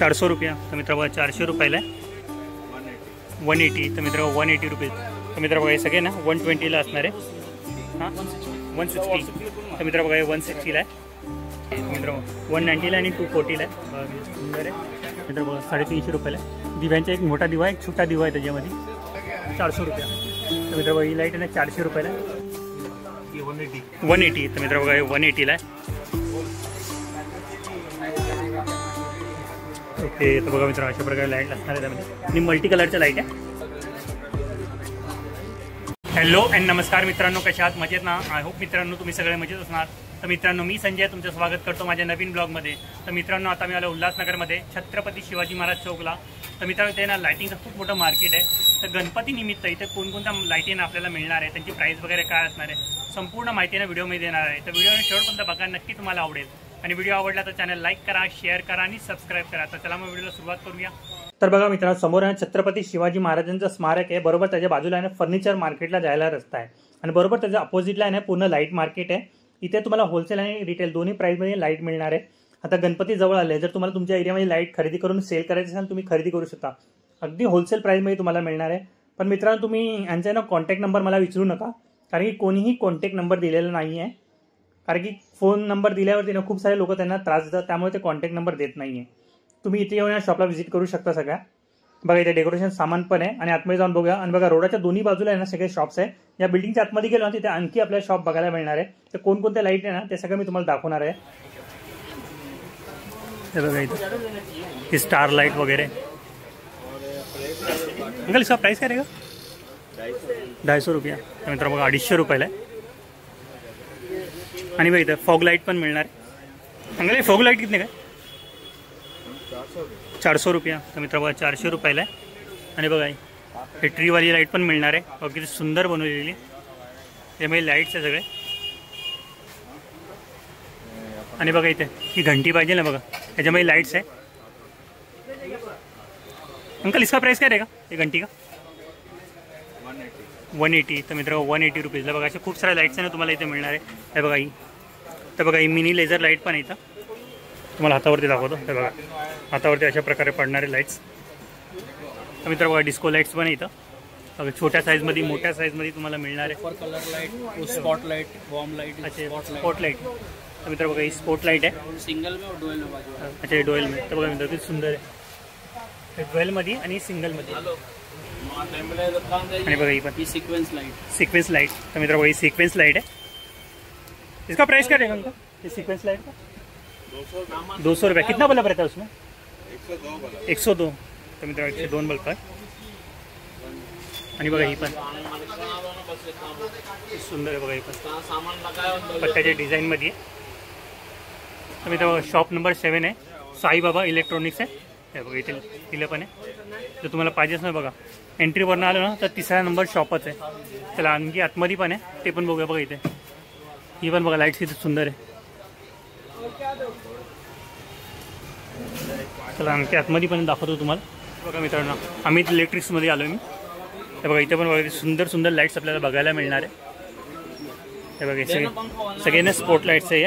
400 रुपया. तर मित्र बघा 400 रुपयाला आहे. 180. तर मित्र 180 रुपये. तर मित्र बघा हे सगळे ना 120ला असणार आहे. हां 160. तर मित्र बघा हे 160ला आहे. मित्र 190ला आणि 240ला आहे. सुंदर आहे. मित्र बघा 350 रुपयाला आहे. दिव्यांचा एक मोठा दिवा आहे, एक छोटा दिवा आहे त्याच्यामध्ये. 400 रुपया. तर मित्र बघा ही लाईट आहे ना 400 रुपयाला आहे. 180. तर मित्र बघा हे 180ला आहे. ओके. तर बघा मित्र अशा प्रकारे लाईट असणार आहे त्यामध्ये आणि मल्टी कलरच्या लाईट आहे. हॅलो अँड नमस्कार मित्रांनो, कशा आहात? मजेत ना? आय होप मित्रांनो तुम्ही सगळे मजेत असणार. तर मित्रांनो मी संजय तुमचं स्वागत करतो माझ्या नवीन ब्लॉगमध्ये. तर मित्रांनो आता मी आलो उल्हासनगरमध्ये छत्रपती शिवाजी महाराज चौकला. तर मित्रांनो ते ना लायटिंगचं खूप मोठं मार्केट आहे. तर गणपती निमित्त इथे कोणकोणत्या लाईटिंग आपल्याला मिळणार आहे, त्यांची प्राईस वगैरे काय असणार आहे, संपूर्ण माहिती ना व्हिडिओमध्ये देणार आहे. तर व्हिडिओ शेवटपर्यंत बघा, नक्की तुम्हाला आवडेल. आणि व्हिडिओ आवडला तर चॅनल लाईक करा, शेअर करा आणि सबस्क्राईब करा. तर चला मग व्हिडिओला सुरुवात करूया. तर बघा मित्रांनो समोर आहे छत्रपती शिवाजी महाराजांचं स्मारक आहे. बरोबर त्याच्या बाजूला आहे ना फर्निचर मार्केटला जायला रस्ता आहे आणि बरोबर त्याच्या अपोजिटला आहे ना पूर्ण लाईट मार्केट आहे. इथे तुम्हाला होलसेल आणि रिटेल दोन्ही प्राईसमध्ये लाईट मिळणार आहे. आता गणपती जवळ आले, जर तुम्हाला तुमच्या एरियामध्ये लाईट खरेदी करून सेल करायची असेल तुम्ही खरेदी करू शकता. अगदी होलसेल प्राईसमध्ये तुम्हाला मिळणार आहे. पण मित्रांनो तुम्ही यांचा ना कॉन्टॅक्ट नंबर मला विचारू नका, कारण की कोणीही कॉन्टॅक्ट नंबर दिलेला नाही आहे. कारण की फोन नंबर दिल्यावरती ना खूप सारे लोक त्यांना त्रास देतात, त्यामुळे ते कॉन्टॅक्ट नंबर देत नाही आहे. तुम्ही इथे येऊन या शॉपला व्हिजिट करू शकता सगळ्या. बघा इथे डेकोरेशन सामान पण आहे आणि आतमध्ये जाऊन बघूया. आणि बघा रोडाच्या दोन्ही बाजूला आहे ना सगळे शॉप्स आहे. या बिल्डिंगच्या आतमध्ये गेलो ना तिथे आणखी आपल्याला शॉप बघायला मिळणार आहे. तर कोणकोणत्या लाईट आहे ना ते सगळं मी तुम्हाला दाखवणार आहे. हे बघा इथे ही स्टार लाईट वगैरे. अंकल इसका प्राइस क्या रहेगा? 250 रुपया. तर मित्र बघा 250 रुपयाला आहे. आणि बघा इथं फॉग लाईट पण मिळणार आहे. अंकल हे फॉग लाईट कितने काय? 400 रुपया. तर मित्र बघा 400 रुपयाला आहे. आणि बघा हे ट्रीवाली लाईट पण मिळणार आहे. बघा किती सुंदर बनवलेली. त्यामुळे लाईट्स आहे सगळे. आणि बघा इथे ही घंटी पाहिजे ना, बघा त्याच्यामध्ये लाईट्स आहे. अंकल इसका प्राइस क्या रहेगा ये घंटी का? 180. तर मित्र 180 रुपीजला. बघा अशा खूप साऱ्या लाईट्स आहे ना तुम्हाला इथे मिळणार आहे. हे बघा ही. तर बघा ही मिनी लेझर लाईट पण आहे इथं. तुम्हाला हातावरती दाखवतो. हे बघा हातावरती अशा प्रकारे पडणारे लाईट्स. तर मित्र बघा डिस्को लाईट्स पण आहे इथं. बघा छोट्या साईजमध्ये मोठ्या साईजमध्ये तुम्हाला मिळणार आहे. Colour light, spot light, warm light. अच्छा स्पॉट लाईट. तर मित्र बघा ही स्पॉट लाईट आहे. सिंगल में और डुअल में बाजू. अच्छा डुअल में. तर बघा मित्र किती सुंदर आहे. डुअलमध्ये आणि सिंगलमध्ये. आणि बघा ही पण सिक्वेंस लाइट. Sequence light. तो मित्रों वही सिक्वेंस लाइट है. इसका प्राइस क्या रहेगा उनका? ये सिक्वेंस लाइट का 200 रुपये. कितना बल्ब रहता है उसमें? 102. तो मित्रों 102 बल्ब है. आणि बघा ही पण सुंदर आहे. बघा ही पण पट्ट्याच्या डिझाईनमध्ये. तर मित्रों शॉप नंबर 7 आहे. साईबाबा इलेक्ट्रॉनिक्स आहे. हे बघा इथे दिलं पण आहे. जर तुम्हाला पाहिजेच ना बघा एंट्रीवरनं आलं ना तर 3रा नंबर शॉपच आहे. चला आणखी आतमध्ये पण आहे ते पण बघूया. बघा इथे ही पण बघा लाईट्स किती सुंदर आहे. चला आणखी आतमध्ये पण दाखवतो तुम्हाला. बघा मित्रांनो अमित इलेक्ट्रिक्समध्ये आलो मी. हे बघा इथे पण बघा सुंदर सुंदर लाईट्स आपल्याला बघायला मिळणार आहे. हे बघा सगळे ना स्पॉट लाईट्स आहे.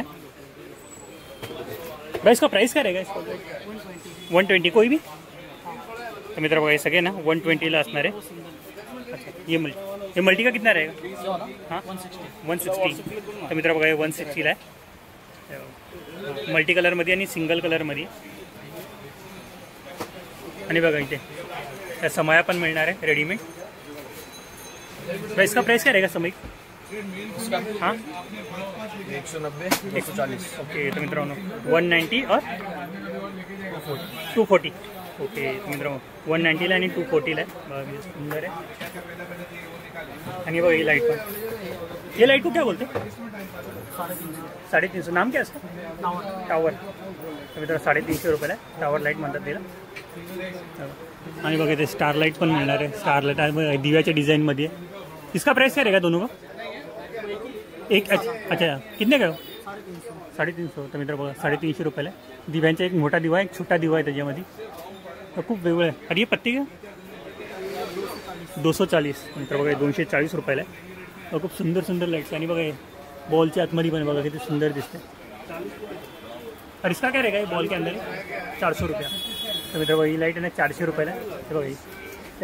भाई इसका प्राइस क्या रहेगा? स्पॉट लाइट 120 कोई भी. तो मित्र बघा हे सगळे ना 120ला असणार आहे. अच्छा ये मल्टी का कितना रहेगा? हाँ 160. तो मित्र बघा हे 160ला आहे. मल्टी कलरमध्ये आणि सिंगल कलरमध्ये. आणि बघा इथे त्या समया पण मिळणार आहे रेडीमेड. इसका प्राइस क्या रहेगा समय? हाँ 190, 140. ओके. तो मित्रांनो 190 और 240. ओके. मित्रांनो 190ला आणि 240ला आहे. बघा सुंदर आहे. आणि बघा ही लाईट पण. ये लाईट को क्या बोलते? 350. नाम क्या इसका? टावर. तर मित्रांनो 350 रुपयाला आहे. टावर लाईट म्हणतात त्याला. आणि बघा इथे स्टार लाईट पण मिळणार आहे. स्टार लाईट दिव्याच्या डिझाईनमध्ये. इसका प्राइस क्या रहेगा दोनों का? एक. अच्छा कितने का? 350. तर मित्र बघा 350 रुपयाला आहे. दिव्यांचा एक मोठा दिवा आहे, एक छोटा दिवा आहे त्याच्यामध्ये. तर खूप वेगळं आहे. आणि हे पत्ती का 240. मित्र बघा 240 रुपयाला आहे. खूप सुंदर सुंदर लाईट्स. आणि बघा बॉलच्या आतमध्ये पण बघा किती सुंदर दिसते. और इसका क्या रहेगा ये बॉल के अंदर? 400 रुपया. तर मित्रांनो ही लाईट आहे ना 400 रुपयाला आहे. हे बघा ही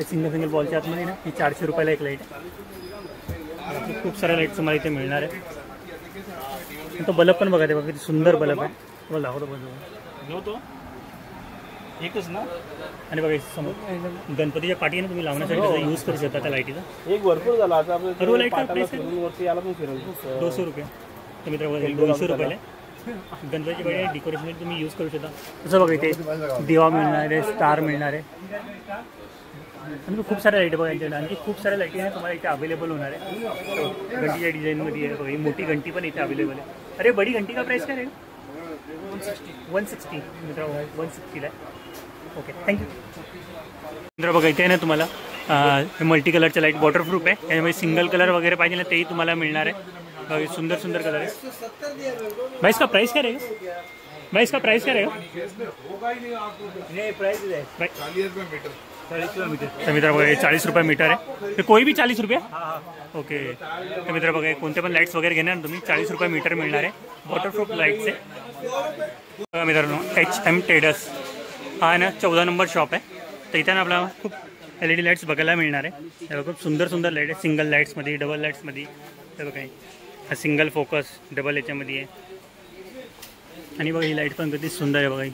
सिंगल बॉलच्या आतमध्ये ना ही 400 रुपयाला एक लाईट आहे. खूप साऱ्या लाईट तुम्हाला इथे मिळणार आहे. तो बल्ब पण बघा ते बघा किती सुंदर बल्ब आहे. तुम्हाला दाखवतो बल्ब तो एकच ना. आणि बघा समोर गणपतीच्या पाठी ना तुम्ही लावण्यासाठी त्याचा यूज करू शकता त्या लाईटीचा. एक भरपूर झाला आता सर्व लाईट का प्राइस आहे वरती याला पण फिरवलं 200 रुपये. तर मित्रांनो 200 रुपयाला गणपतीच्या पाठी डेकोरेशन तुम्ही यूज करू शकता. तसं बघा इथे दिवा मिळणार आहे, स्टार मिळणार आहे आणि खूप साऱ्या लाईट बघा यांच्याकडे. आणखी खूप साऱ्या लाईटी तुम्हाला इथे अवेलेबल होणार आहे. घंटीच्या डिझाईनमध्ये आहे बघा. ही मोठी घंटी पण इथे अवेलेबल आहे. अरे बडी घंटी का प्राइस काय आहे 160 मित्रांनो 160ला आहे. Okay thank you. मित्र बघा इथे आहे ना तुम्हाला मल्टी कलरच्या लाईट वॉटरप्रूफ आहे. याच्यामध्ये सिंगल कलर वगैरे पाहिजे ना तेही तुम्हाला मिळणार आहे. सुंदर सुंदर कलर आहे. भाई इसका प्राइस क्या रहेगा? भाई इसका प्राइस क्या रहेगा? नहीं प्राइस है 40 रुपये मीटर. तर मित्र बघा 40 रुपये मीटर आहे. ते कोई भी 40 रुपये. ओके. तर मित्र बघा कोणते पण लाईट्स वगैरे घेणार तुम्ही 40 रुपये मीटर मिळणार आहे. वॉटरप्रूफ लाईट्स आहे. मित्रांनो HM ट्रेडर्स हा ना 14 नंबर शॉप आहे. तर इथे ना आपल्याला खूप LED लाईट्स बघायला मिळणार आहे. खूप सुंदर सुंदर लाईट आहे. सिंगल लाईट्समध्ये, डबल लाईट्समध्ये. तर बघा हा सिंगल फोकस डबल याच्यामध्ये आहे. आणि बघा ही लाईट पण किती सुंदर आहे बघा. ही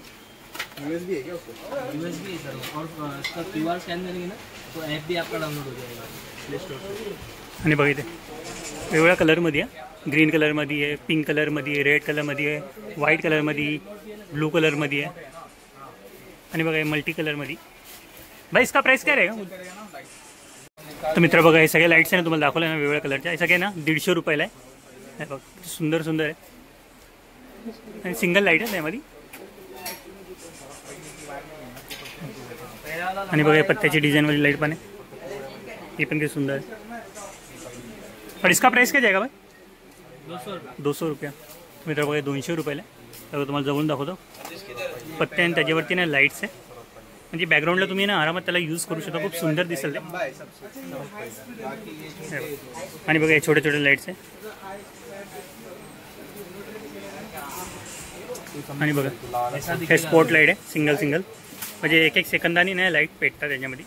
USB है क्या उसका? USB है सर और इसका QR स्कैन करेंगे ना तो ऐप भी आपका डाउनलोड हो जाएगा प्ले स्टोर से. आणि बघा इथे वेगवेगळ्या कलरमध्ये आहे. ग्रीन कलरमध्ये आहे, पिंक कलरमध्ये आहे, रेड कलरमध्ये आहे, व्हाईट कलरमध्ये, ब्लू कलरमध्ये आहे आणि बघा मल्टी कलरमध्ये. भाई इसका प्राइस काय रहेगा? तर मित्र बघा हे सगळे लाईट्स आहे ना तुम्हाला दाखवलं ना वेगवेगळ्या कलरच्या. हे सगळे ना 150 रुपयाला आहे. बघा सुंदर सुंदर आहे आणि सिंगल लाईट आहे त्यामध्ये. आणि बघा पत्त्याची डिझाईनवाली लाईट पण आहे. ही पण किती सुंदर आहे. और इसका प्राइस क्या जाएगा भाई? 200 रुपया. मित्र बघा 200 रुपयाला आहे. तर तुम्हाला जवळून दाखवतो. पत्ते आणि त्याच्यावरती ना लाईट्स आहे. म्हणजे बॅकग्राऊंडला तुम्ही ना आरामात त्याला यूज करू शकता. खूप सुंदर दिसेल ते. आणि बघा हे छोटे छोटे लाईट्स आहे. आणि बघा हे स्पॉट लाईट आहे सिंगल सिंगल. म्हणजे एक सेकंदानी नाही लाईट पेटतात त्याच्यामध्ये.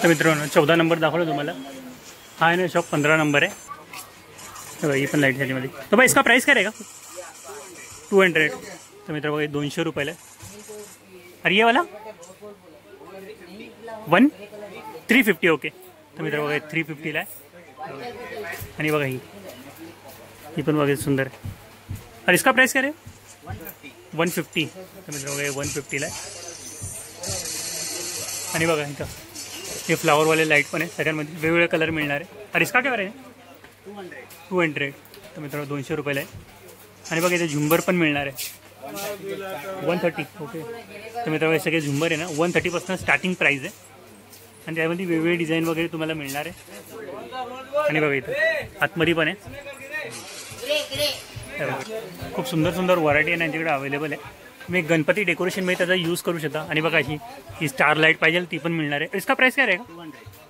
तर मित्रांनो 14 नंबर दाखवलं तुम्हाला. हा आहे ना शॉप 15 नंबर आहे. ही पण लाईट त्याच्यामध्ये. तर भाई इसका प्राइस काय रहेगा? 200. तर मित्र बघा 200 रुपयाला. अरे ये वाला 350. ओके. तर मित्र बघा 350ला आहे. आणि बघा ही पण बघा सुंदर आहे. अरे इसका प्राइस काय रे? 150. तर मित्र बघा 150ला आहे. आणि बघा इथं हे फ्लावरवाले लाईट पण आहे. सगळ्यांमध्ये वेगवेगळे कलर मिळणार आहे. अरे इसका काय आहे? 200. तर मित्रांनो 200 रुपयाला आहे. आणि बघा इथे झुंबर पण मिळणार आहे 130. ओके. तर मित्रांनो हे सगळे झुंबर आहे ना 130पासून स्टार्टिंग प्राईस आहे. आणि त्यामध्ये वेगवेगळे डिझाईन वगैरे तुम्हाला मिळणार आहे. आणि बघा इथं आतमध्ये पण आहे. खूप सुंदर सुंदर व्हरायटी आहे त्यांच्याकडे अवेलेबल आहे. तुम्ही गणपती डेकोरेशनमध्ये त्याचा यूज करू शकता. आणि बघा ही स्टार लाईट पाहिजे ती पण मिळणार आहे. इसका प्राइस काय रहेगा?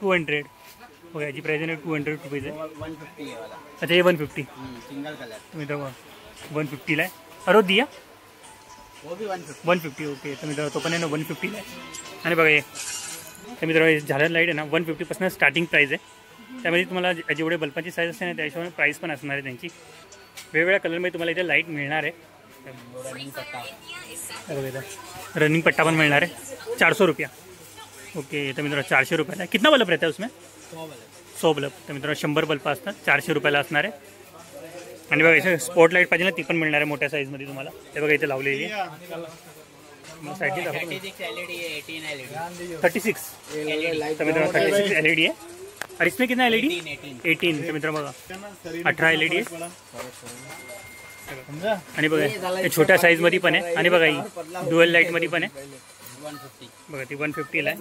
200. हो याची प्राइस आहे 200 रुपीज आहे. अच्छा हे 150 सिंगल कलर. तुम्ही तर 150ला आहे. अरे दिया वो भी 150. ओके. तर मित्रांनो तो पण आहे ना 150ला आहे. आणि बघा हे तर मित्रांनो झालर लाईट आहे ना 150पासून स्टार्टिंग प्राईस आहे. त्यामध्ये तुम्हाला जेवढे बल्बाची साईज असते ना त्या हिशोबाने प्राईस पण असणार आहे त्यांची. वेगवेगळ्या कलरमध्ये तुम्हाला इथे लाईट मिळणार आहे. रनिंग पट्टा पण मिळणार आहे 400 रुपया. ओके. तर मित्रांनो 400 रुपयाला. कितना बल्ब रहता है उसमें? 100 बल्ब. तर मित्रांनो 100 बल्ब असतात 400 रुपयाला असणार आहे. आणि बघा इथे स्पॉट लाईट पाहिजे ना ती पण मिळणार आहे मोठ्या साईजमध्ये तुम्हाला. ते बघा इथे लावलेली आहे. 36. तर मित्रांनो 36 LED आहे. और इसमें कितना LED? 18. तर मित्रांनो बघा 18 LED आहे. आणि बघा हे छोट्या साईजमध्ये पण आहे. आणि बघा ही ड्युअल लाईटमध्ये पण आहे. बघा ती 150ला आहे.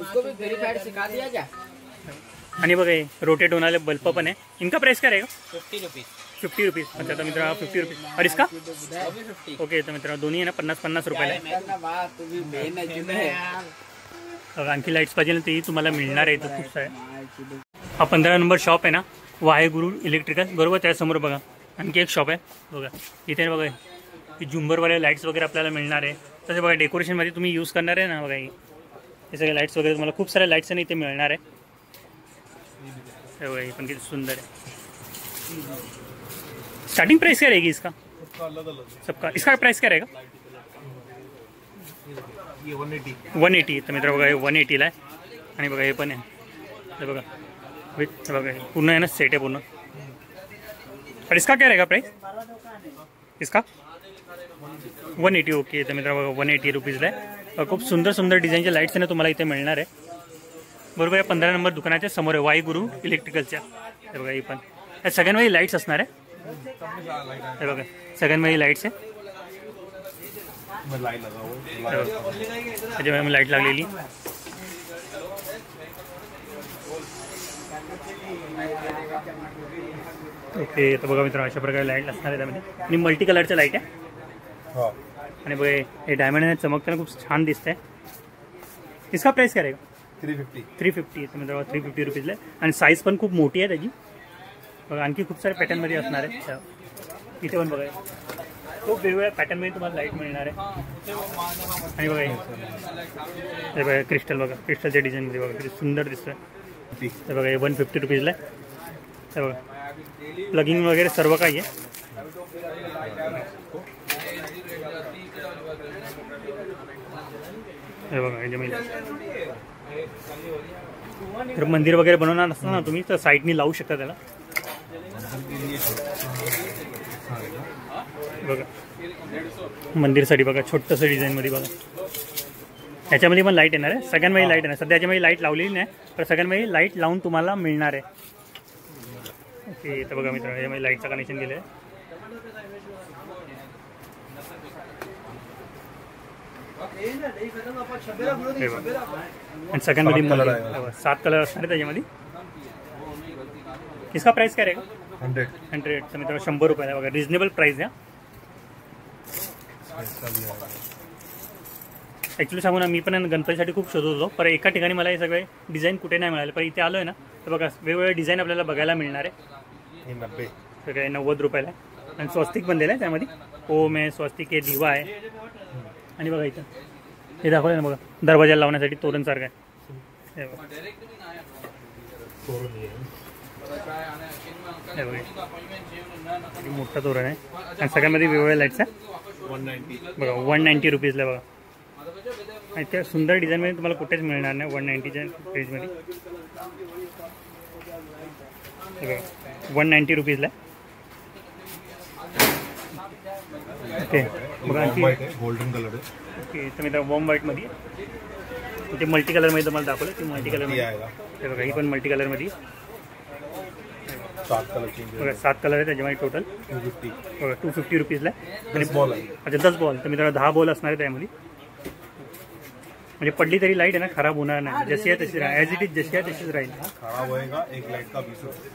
आणि बघा हे रोटेट होणारे बल्ब पण आहे. इनका प्राइस काय रहेगा? 50 रुपीज. अच्छा तर मित्रांनो 50 रुपीज. और इसका? ओके. तर मित्रांनो दोन्ही आहे ना 50 रुपयाला आहे. आणखी लाईट्स पाहिजे ना तेही तुम्हाला मिळणार आहे इथं खूप सारे. हा 15 नंबर शॉप आहे ना वाहेगुरु इलेक्ट्रिकल बरोबर. त्यासमोर बघा आणखी एक शॉप आहे बघा. इथे बघा हे झुंबरवाले लाईट्स वगैरे आपल्याला मिळणार आहे. तसे बघा डेकोरेशनमध्ये तुम्ही यूज करणार आहे ना बघा हे सगळे लाईट्स वगैरे तुम्हाला खूप सारे लाईट्स आणि इथे मिळणार आहे. हे बघा हे पण किती सुंदर आहे. स्टार्टिंग प्राइस क्या रहेगी इसका? सबका इसका प्राइस क्या रहेगा? 180. तर मित्र बघा हे 180ला आहे. आणि बघा हे पण आहे, हे बघा विथ बघा पूर्ण आहे ना सेट आहे पूर्ण. और इसका क्या रहेगा प्राइस? इसका 180. ओके. तर मित्र बघा 180 रुपीजला आहे. खूप सुंदर सुंदर डिझाईनचे लाईट्स आहे ना तुम्हाला इथे मिळणार आहे. बरोबर आहे. 15 नंबर दुकानाच्या समोर आहे वाईगुरु इलेक्ट्रिकलच्या. हे बघा ही पण या सगळ्यांमध्ये लाईट्स असणार आहे. हे बघा सगळ्यांमध्ये लाईट्स आहे. त्याच्यामुळे लाईट लागलेली. ओके. तर बघा मित्रांनो अशा प्रकारे लाईट असणार आहे त्यामध्ये आणि मल्टी कलरच्या लाईट आहे. आणि बघा हे डायमंड चमकताना खूप छान दिसतंय. इसका प्राइस काय रहेगा? 350. तर मित्रांनो 350 रुपीजला आहे. आणि साईज पण खूप मोठी आहे त्याची. बघा आणखी खूप सारे पॅटर्नमध्ये असणार आहे. इथे पण बघा खूप वेगवेगळ्या पॅटर्नमध्ये तुम्हाला लाईट मिळणार आहे. आणि बघा हे बघा क्रिस्टल बघा क्रिस्टलच्या डिझाईनमध्ये बघा किती सुंदर दिसतोय. हे बघा हे 150 रुपीजला आहे. हे बघा प्लगिंग वगैरे सर्व काही आहे. हे बघा याच्यामध्ये तर मंदिर वगैरे बनवणार असतं ना तुम्ही तर साईडनी लावू शकता त्याला. बघा मंदिरसाठी बघा छोटंसं डिझाईनमध्ये बघा ह्याच्यामध्ये पण लाईट येणार आहे. सगळ्यांमध्ये लाईट येणार. सध्या याच्यामध्ये लाईट लावलेली नाही पण सगळ्यांमध्ये लाईट लावून तुम्हाला मिळणार आहे. ओके. तर बघा मित्रांनो यामध्ये लाईटचं कनेक्शन केलं आहे. आणि सगळ्यांमध्ये 7 कलर असणार आहे त्याच्यामध्ये. इसका प्राइस काय रहेगा? 100. तर मित्रांनो 100 रुपये बघा रिजनेबल प्राइस आहे. ॲक्च्युली सांगू ना मी पण गणपतीसाठी खूप शोधत होतो पण एका ठिकाणी मला हे सगळे डिझाईन कुठे नाही मिळाले. पण इथे आलो आहे ना तर बघा वेगवेगळे डिझाईन आपल्याला बघायला मिळणार आहे. सगळे 90 रुपयाला आहे. आणि स्वस्तिक बनलेलं आहे त्यामध्ये. ओम आहे स्वस्तिक आहे दिवा आहे. आणि बघा इथं हे दाखवलं ना बघा दरवाजाला लावण्यासाठी तोरणसारखं आहे. हे बघा मोठा तोरण आहे. आणि सगळ्यामध्ये वेगवेगळ्या लाईट्स आहे. बघा 190 रुपीजला बघा. आणि त्या सुंदर डिझाईनमध्ये तुम्हाला कुठेच मिळणार नाही 190च्या रेंजमध्ये. बघा 190 रुपीजला. ओके. बघा आणखी गोल्डन कलर आहे. ओके. तर मी त्या वॉर्म व्हाईटमध्ये ते मल्टी कलरमध्ये तुम्हाला दाखवलं ती मल्टी कलरमध्ये. हे बघा ही पण मल्टी कलरमध्ये. 7 कलर आहे त्याच्यामध्ये टोटल. 250 रुपीजला. आणि अच्छा 10 बॉल. तर मित्रांनो 10 बॉल असणार आहे त्यामध्ये. म्हणजे पडली तरी लाईट आहे ना खराब होणार नाही. जशी आहे तशी राहील. ॲज इट इज जशी आहे तशीच राहील. खराब होएगा एक लाईट का 20 रुपये.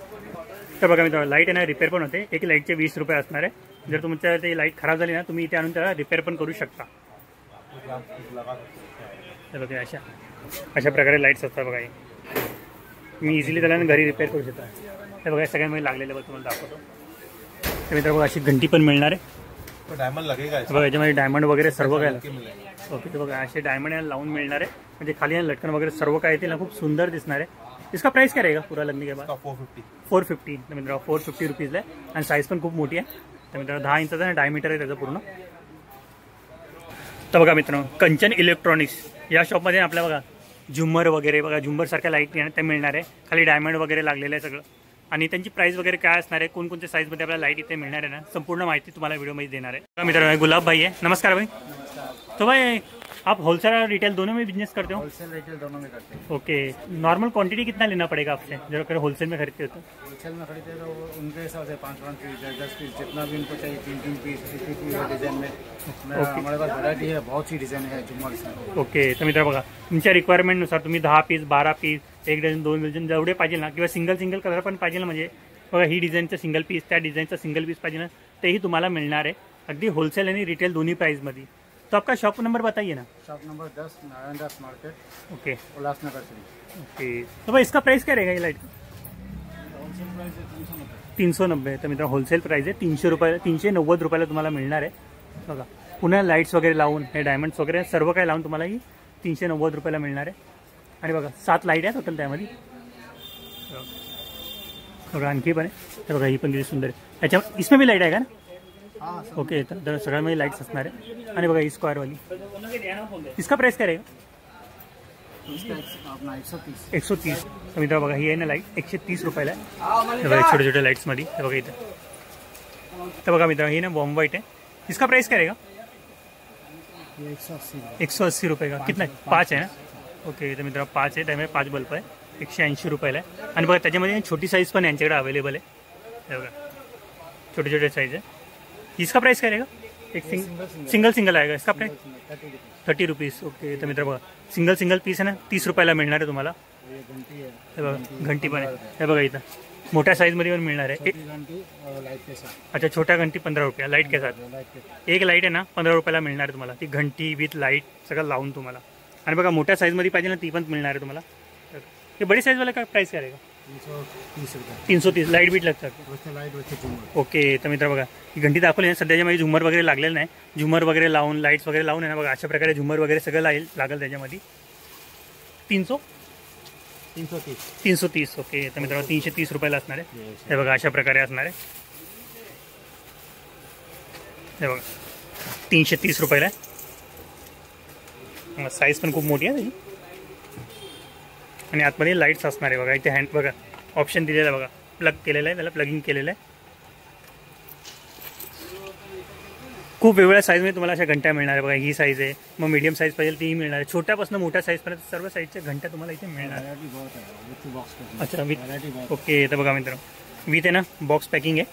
तर बघा मित्रांनो लाईट आहे ना रिपेअर पण होते. एक लाईटचे 20 रुपये असणार आहे. जर तुमच्या ते लाईट खराब झाली ना तुम्ही इथे आणून त्याला रिपेअर पण करू शकता. तर बघा अशा प्रकारे लाईट्स असतात बघा. मी इझिली त्याला घरी रिपेअर करू शकता. हे बघा सगळ्यांमध्ये लागलेलं बघा तुम्हाला दाखवतो. तर मित्रांनो बघा अशी घंटी पण मिळणार आहे. डायमंड लगेगा बघा याच्यामध्ये डायमंड वगैरे सर्व काय. ओके. तर बघा असे डायमंड लावून मिळणार आहे. म्हणजे खाली लटकन वगैरे सर्व काय येतील ना खूप सुंदर दिसणार आहे. इसका प्राइस क्या रहेगा पूरा लगने के बाद? 450. तर मित्रांनो 450 रुपीजला आहे. आणि साईज पण खूप मोठी आहे. तर मित्रांनो 10 इंचाचा डायमीटर आहे त्याचं पूर्ण. तर बघा मित्रांनो कंचन इलेक्ट्रॉनिक्स या शॉपमध्ये आपल्या बघा झुम्मर वगैरे बघा झुम्मरसारख्या लाईट त्या मिळणार आहे. खाली डायमंड वगैरे लागलेलं आहे सगळं. आणि त्यांची प्राइस वगैरे काय असणार आहे कोणकोणत्या साईजमध्ये आपल्याला लाईट इथे मिळणार आहे ना संपूर्ण माहिती तुम्हाला व्हिडिओमध्ये देणार आहे. मित्रांनो गुलाब भाई है. नमस्कार भाई. तो भाई आप होलसेल और रिटेल दोनों में बिजनेस करते हो? होलसेल रिटेल दोनों में करते हैं। ओके, नॉर्मल क्वांटिटी कितना लेना पड़ेगा आपसे जब अगर होलसेल में खरीदते हो तो? होलसेल में खरीदते हैं तो उनके हिसाब से 5-5 पीस 10 पीस जितना भी उनको चाहिए 3-3 पीस डिजाइन में हमारे पास वैरायटी है, बहुत सी डिजाइन है झुमर्स में। ओके, तर मित्र बघा तुमच्या रिक्वायरमेंटनुसार तुम्ही 10 पीस 12 पीस 1 डझन 2 डझन जेवढे पाहिजे ना किंवा सिंगल कलर पण पाहिजे ना, म्हणजे बघा ही डिझाईनचं सिंगल पीस त्या डिझाईनचं सिंगल पीस पाहिजे ना तेही तुम्हाला मिळणार आहे अगदी होलसेल आणि रिटेल दोन्ही प्राइसमध्ये। तो आपका शॉप नंबर बताइए ना। Shop number 10 Narayan Das market, okay, Ulhasnagar से। ओके, तो भाई इसका प्राइस क्या रहेगा ये लाइट का? होलसेल प्राइस है 390। 390। तर मित्र होलसेल प्राइस आहे 300 रुपये 390 रुपयाला तुम्हाला मिळणार आहे। बघा पुन्हा लाईट्स वगैरे लावून हे डायमंड्स वगैरे सर्व काही लावून तुम्हाला ही 390 रुपयाला मिळणार आहे. आणि बघा 7 लाईट आहे टोटल त्यामध्ये. बघा आणखी पण आहे, हे बघा ही पण किती सुंदर आहे. त्याच्या इसमें भी लाईट आहे का ना? ओके, तर सगळ्यांमध्ये लाईट्स असणार आहे. आणि बघा ही स्क्वायरवाली, इसका प्राइस काय रहेगा? 130. तर मित्र बघा ही आहे ना लाईट 130 रुपयाला आहे. हे बघा छोटे छोटे लाईट्समध्ये, हे बघा इथं. तर बघा मित्र ही ना बॉम्ब वाईट आहे. इसका प्राइस काय रहेगा? 180 रुपये का. कितना 5 आहे ना? ओके, तर मित्र 5 आहे, त्यामुळे 5 बल्ब आहे, 180 रुपयाला आहे. आणि बघा त्याच्यामध्ये छोटी साईज पण यांच्याकडे अवेलेबल आहे. हे बघा छोटे छोटे साईज आहे. इसका प्राइस काय रहेगा? एक सिंगल आएगा. इसका प्राइस 30 रुपीज़. ओके, तर मित्र बघा सिंगल पीस आहे ना 30 रुपयाला मिळणार आहे तुम्हाला. हे बघा घंटी पण आहे, हे बघा इथं मोठ्या साईजमध्ये पण मिळणार आहे. अच्छा, छोट्या घंटी 15 रुपये, लाईट के साथ. एक लाईट आहे ना 15 रुपयाला मिळणार आहे तुम्हाला. ती घंटी विथ लाईट सगळं लावून तुम्हाला. आणि बघा मोठ्या साईजमध्ये पाहिजे ना ती पण मिळणार आहे तुम्हाला. हे बड़ी साईजवाला काय प्राइस करेगा? 330. लाईट बीट लागतात. ओके, तर मित्र बघा ही घंटी दाखवली ना, सध्याच्या मध्ये झुमर वगैरे लागलेलं नाही. झुमर वगैरे लावून लाईट्स वगैरे लावून आहे ना बघा अशा प्रकारे झुमर वगैरे सगळं लागेल त्याच्यामध्ये. 330. ओके, तर मित्रांनो 330 रुपयाला असणार आहे. हे बघा अशा प्रकारे असणार आहे. हे बघा 330 रुपयाला आहे. साईज पण खूप मोठी आहे त्याची. आणि आतमध्ये लाईट्स असणार आहे. बघा इथे हँड बघा ऑप्शन दिलेला आहे, बघा प्लग केलेलं आहे, त्याला प्लगिंग केलेलं आहे. खूप वेगवेगळ्या साईजमध्ये तुम्हाला अशा घंट्या मिळणार आहे. बघा ही साईज आहे, मग मीडियम साईज पाहिजे तीही मिळणार आहे. छोट्यापासून मोठ्या साईजपर्यंत सर्व साईजच्या घंट्या तुम्हाला इथे मिळणार आहे. अच्छा विथ. ओके, तर बघा मित्रांनो विथ आहे ना बॉक्स पॅकिंग आहे.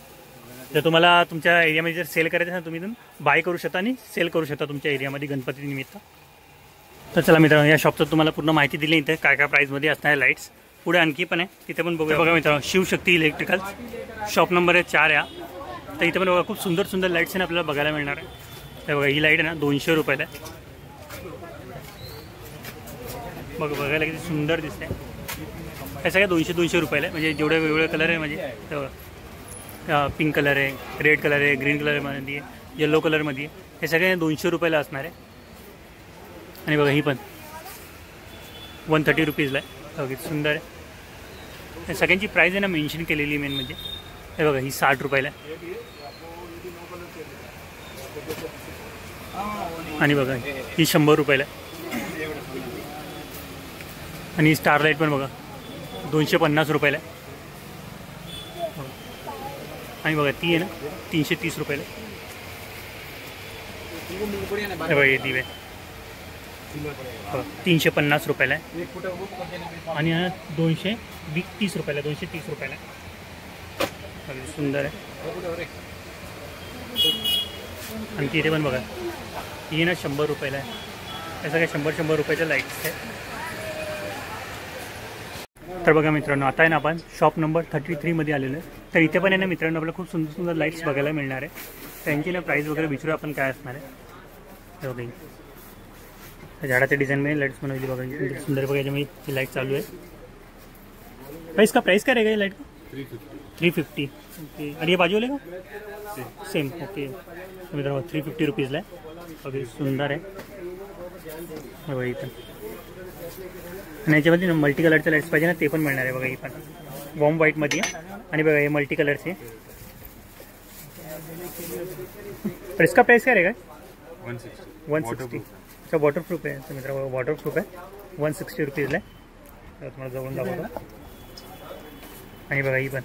जर तुम्हाला तुमच्या एरियामध्ये जर सेल करायचं असेल तुम्ही इथून बाय करू शकता आणि सेल करू शकता तुमच्या एरियामध्ये गणपती निमित्त. तर चला मित्रांनो या शॉपचं तुम्हाला पूर्ण माहिती दिली. इथे काय काय प्राईसमध्ये असणार लाईट्स. पुढे आणखी पण आहे, तिथे पण बघूया. बघा मित्रांनो शिवशक्ती इलेक्ट्रिकल शॉप नंबर आहे 4 या. तर इथे पण बघा खूप सुंदर सुंदर लाईट्स आहे आपल्याला बघायला मिळणार आहे. तर बघा ही लाईट आहे ना 200 रुपयाला आहे. बघा बघायला किती सुंदर दिसते. हे सगळ्या 200 रुपयाला आहे. म्हणजे जेवढे वेगवेगळे कलर आहे म्हणजे पिंक कलर आहे, रेड कलर आहे, ग्रीन कलरमध्ये आहे, येलो कलरमध्ये आहे. हे सगळे 200 रुपयाला असणार आहे. आणि बघा ही पण 130 रुपीजला आहे. बघा किती सुंदर आहे. सगळ्यांची प्राईस आहे ना मेन्शन केलेली मेन म्हणजे. हे बघा ही 60 रुपयाला आहे. आणि बघा ही 100 रुपयाला आहे. आणि स्टार लाईट पण बघा 250 रुपयाला आहे. आणि बघा ती आहे ना 330 रुपयाला आहे. हे बघा हे दिवे 350 रुपयाला आहे. आणि 230 रुपयाला 230 रुपयाला आहे. सुंदर आहे. आणखी इथे पण बघा ही ना 100 रुपयाला आहे. हे सगळ्या 100 रुपयाच्या लाईट्स आहे. तर बघा मित्रांनो आता आहे ना आपण शॉप नंबर 33 मध्ये आलेलो आहे. तर इथे पण आहे ना मित्रांनो आपल्याला खूप सुंदर सुंदर लाईट्स बघायला मिळणार आहे. त्यांची ना प्राईस वगैरे विचारू आपण काय असणार आहे. बघा झाडाच्या डिझाईनमध्ये लाईट्स बनवली बघा सुंदर. बघा याच्यामध्ये ही लाईट चालू आहे. प्राइस का प्राइस काय रहेगा ये लाइट का? 350. ओके. और ये बाजू वाले का सेम. ओके. मित्रांनो 350 रुपीजला आहे. अगदी सुंदर आहे. बघा इथं. आणि याच्यामध्ये ना मल्टी कलरचे लाईट्स पाहिजे ना ते पण मिळणार आहे. बघा ही पण वॉर्म व्हाईटमध्ये आहे. आणि बघा हे मल्टी कलरचे. तर इसका प्राइस काय रहेगा? 160. अच्छा वॉटरप्रूफ आहे. तर मित्रांनो वॉटरप्रूफ आहे. 160 रुपीजला आहे. तुम्हाला जवळून दाखवतो. आणि बघा ही पण.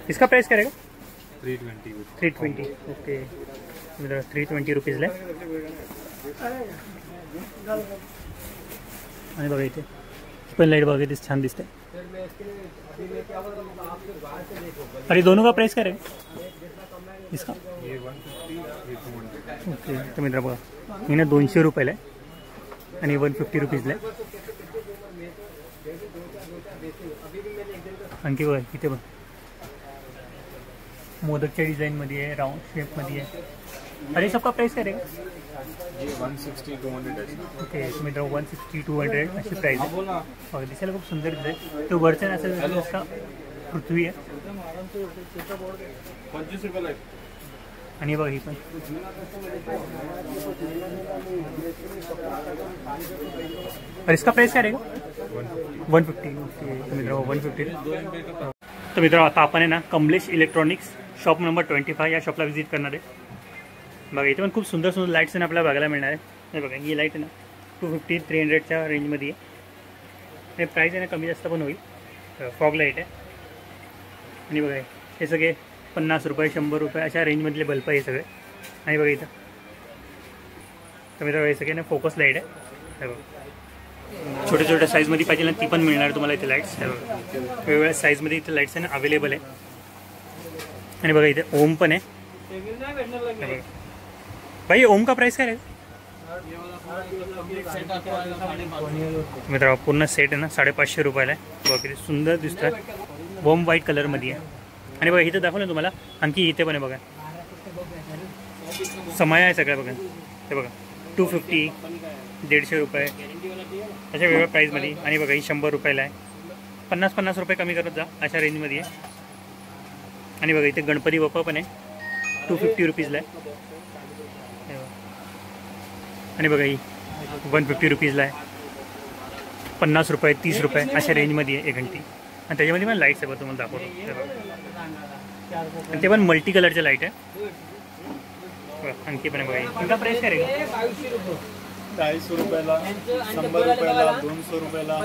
इसका प्राइस काय रहेगा? 320. ओके. मित्रांनो 320 रुपीजला आहे. आणि बघा इथे पण लाईट बघा किती छान दिसते. अरे दोनों का प्राइस क्या रहेगा इसका? ओके. तर मित्र बघा ही ना 200 रुपयाला आहे आणि 150 रुपीजला आहे. आणखी बघा इथे पण मोदकच्या डिझाईनमध्ये आहे, राऊंड शेपमध्ये आहे. अरे सबका प्राइस क्या रहेगा? 160-200. ओके. मित्र 160-200 अशी प्राइस आहे. बघा दिसायला खूप सुंदर दिसते. तो वरचा असेल उसका पृथ्वी आहे. 25 रुपये लाईट. आणि बघा ही पण और इसका प्राइस क्या रहेगा 150. ओके तो मित्रांनो 150. तर मित्रांनो आता आपण आहे ना कमलेश इलेक्ट्रॉनिक्स शॉप नंबर 25 या शॉपला व्हिजिट करणार आहे. बघा इथे पण खूप सुंदर सुंदर लाईट्स आहे आपल्याला बघायला मिळणार आहे. हे बघा ही लाईट आहे ना 250-300च्या रेंजमध्ये आहे. हे प्राईस आहे ना कमी जास्त पण होईल. फॉग लाईट आहे आणि बघा हे सगळे 50 रुपये 100 रुपये अशा रेंजमधले बल्ब आहे सगळे. आणि बघा इथं तर मित्रांनो हे सगळे ना फोकस लाईट आहे. हे बघा छोट्या छोट्या साईजमध्ये पाहिजे ना ती पण मिळणार तुम्हाला इथे लाईट्स. हे बघा वेगवेगळ्या साईजमध्ये इथे लाईट्स आहे ना अवेलेबल आहे. आणि बघा इथे ओम पण आहे. भाई ओम का प्राइस काय आहे मित्रांनो? पूर्ण सेट आहे ना 550 रुपयाला आहे. बघा किती सुंदर दिसतं वॉर्म व्हाईट कलरमध्ये आहे. आणि बघा इथे दाखवलं तुम्हाला आणखी इथे पण आहे बघा समय आहे सगळं बघा. हे बघा 250 150 रुपये अशा वेगवेगळ्या प्राईजमध्ये. आणि बघा ही 100 रुपयाला आहे. 50 रुपये कमी करत जा अशा रेंजमध्ये आहे. आणि बघा इथे गणपती बाप्पा पण आहे 250 रुपीजला आहे. आणि बघा ही 150 रुपीजला आहे. 50 रुपये 30 रुपये अशा रेंजमध्ये आहे एक घंटी. आणि त्याच्यामध्ये पण लाईट्स आहे बघा तुम्हाला दाखवतो. आणि ते पण मल्टी कलरचे लाईट आहे. आणखी पण आहे बघा इनका प्राईस काय रहेगा 250 रुपयाला 100 रुपयाला 200 रुपयाला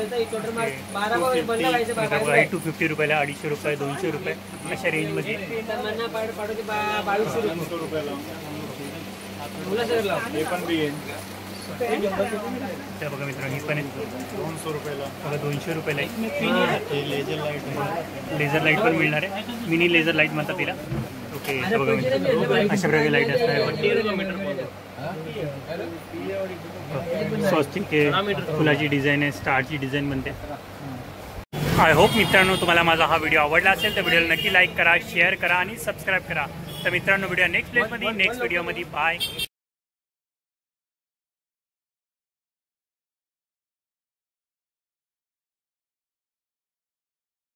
250 रुपयाला 250 रुपये 200 रुपये अशा रेंजमध्ये. 200 रुपयाला हे पण बी आहे. त्या बघा मित्रांनो ही पण आहे 200 रुपयाला बघा 200 रुपयाला आहे. हे लेझर लाईट आहे. लेझर लाईट पण मिळणार आहे. मिनी लेझर लाईट म्हणतात तिला. ओके हे बघा मित्रांनो अशा प्रकारे लाईट असणार. स्वस्तिक आहे फुलाची डिझाईन आहे स्टारची डिझाईन बनते. आय होप मित्रांनो तुम्हाला माझा हा व्हिडिओ आवडला असेल तर व्हिडिओला नक्की लाईक करा शेअर करा आणि सबस्क्राईब करा. तर मित्रांनो व्हिडिओ नेक्स्ट प्लेसमध्ये नेक्स्ट व्हिडिओमध्ये बाय.